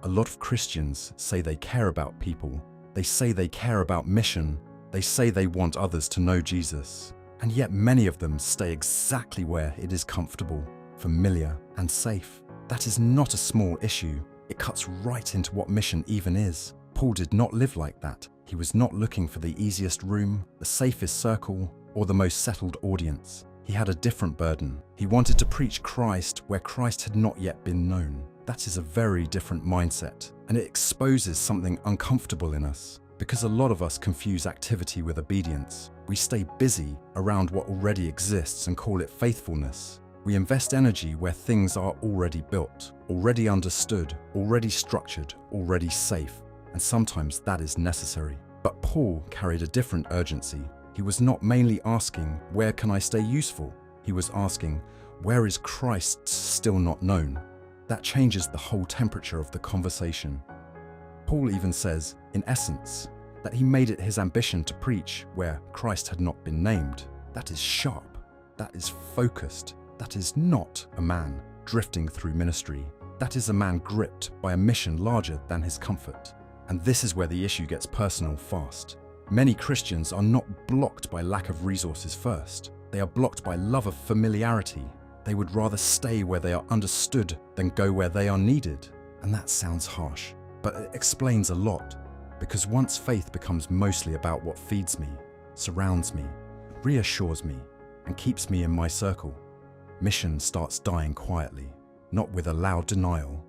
A lot of Christians say they care about people. They say they care about mission. They say they want others to know Jesus. And yet many of them stay exactly where it is comfortable, familiar, and safe. That is not a small issue. It cuts right into what mission even is. Paul did not live like that. He was not looking for the easiest room, the safest circle, or the most settled audience. He had a different burden. He wanted to preach Christ where Christ had not yet been known. That is a very different mindset, and it exposes something uncomfortable in us, because a lot of us confuse activity with obedience. We stay busy around what already exists and call it faithfulness. We invest energy where things are already built, already understood, already structured, already safe, and sometimes that is necessary. But Paul carried a different urgency. He was not mainly asking, where can I stay useful? He was asking, where is Christ still not known? That changes the whole temperature of the conversation. Paul even says, in essence, that he made it his ambition to preach where Christ had not been named. That is sharp. That is focused. That is not a man drifting through ministry. That is a man gripped by a mission larger than his comfort. And this is where the issue gets personal fast. Many Christians are not blocked by lack of resources first. They are blocked by love of familiarity. They would rather stay where they are understood than go where they are needed. And that sounds harsh, but it explains a lot. Because once faith becomes mostly about what feeds me, surrounds me, reassures me, and keeps me in my circle, mission starts dying quietly, not with a loud denial.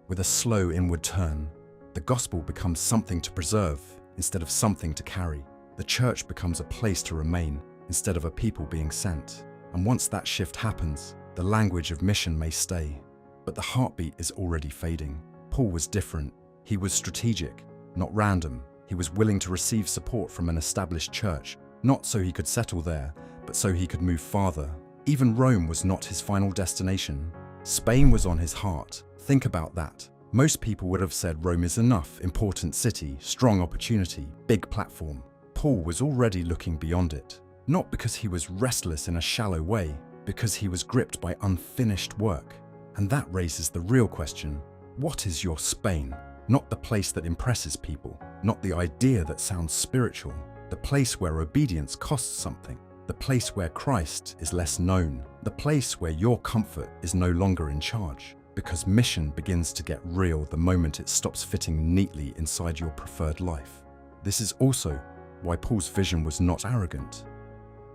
With a slow inward turn, the gospel becomes something to preserve instead of something to carry. The church becomes a place to remain instead of a people being sent. And once that shift happens, the language of mission may stay, but the heartbeat is already fading. Paul was different. He was strategic, not random. He was willing to receive support from an established church, not so he could settle there, but so he could move farther. Even Rome was not his final destination. Spain was on his heart. Think about that. Most people would have said Rome is enough, important city, strong opportunity, big platform. Paul was already looking beyond it. Not because he was restless in a shallow way, because he was gripped by unfinished work. And that raises the real question, what is your Spain? Not the place that impresses people, not the idea that sounds spiritual, the place where obedience costs something, the place where Christ is less known, the place where your comfort is no longer in charge. Because mission begins to get real the moment it stops fitting neatly inside your preferred life. This is also why Paul's vision was not arrogant.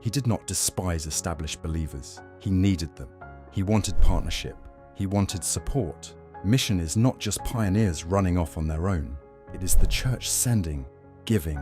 He did not despise established believers. He needed them. He wanted partnership. He wanted support. Mission is not just pioneers running off on their own. It is the church sending, giving,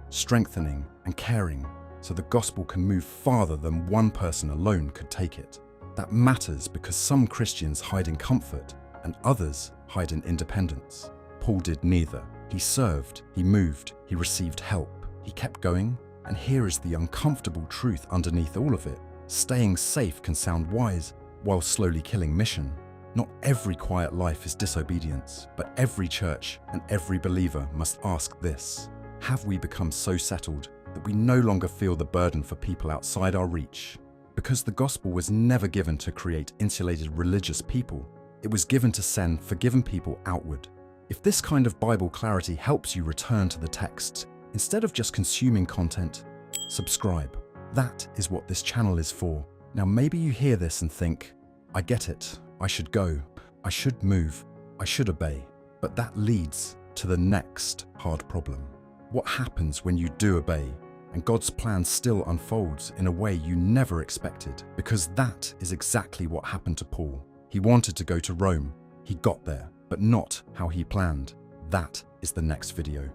strengthening, and caring so the gospel can move farther than one person alone could take it. That matters because some Christians hide in comfort and others hide in independence. Paul did neither. He served, he moved, he received help. He kept going, and here is the uncomfortable truth underneath all of it. Staying safe can sound wise while slowly killing mission. Not every quiet life is disobedience, but every church and every believer must ask this. Have we become so settled that we no longer feel the burden for people outside our reach? Because the gospel was never given to create insulated religious people. It was given to send forgiven people outward. If this kind of Bible clarity helps you return to the text, instead of just consuming content, subscribe. That is what this channel is for. Now maybe you hear this and think, I get it, I should go, I should move, I should obey. But that leads to the next hard problem. What happens when you do obey and God's plan still unfolds in a way you never expected? Because that is exactly what happened to Paul. He wanted to go to Rome. He got there, but not how he planned. That is the next video.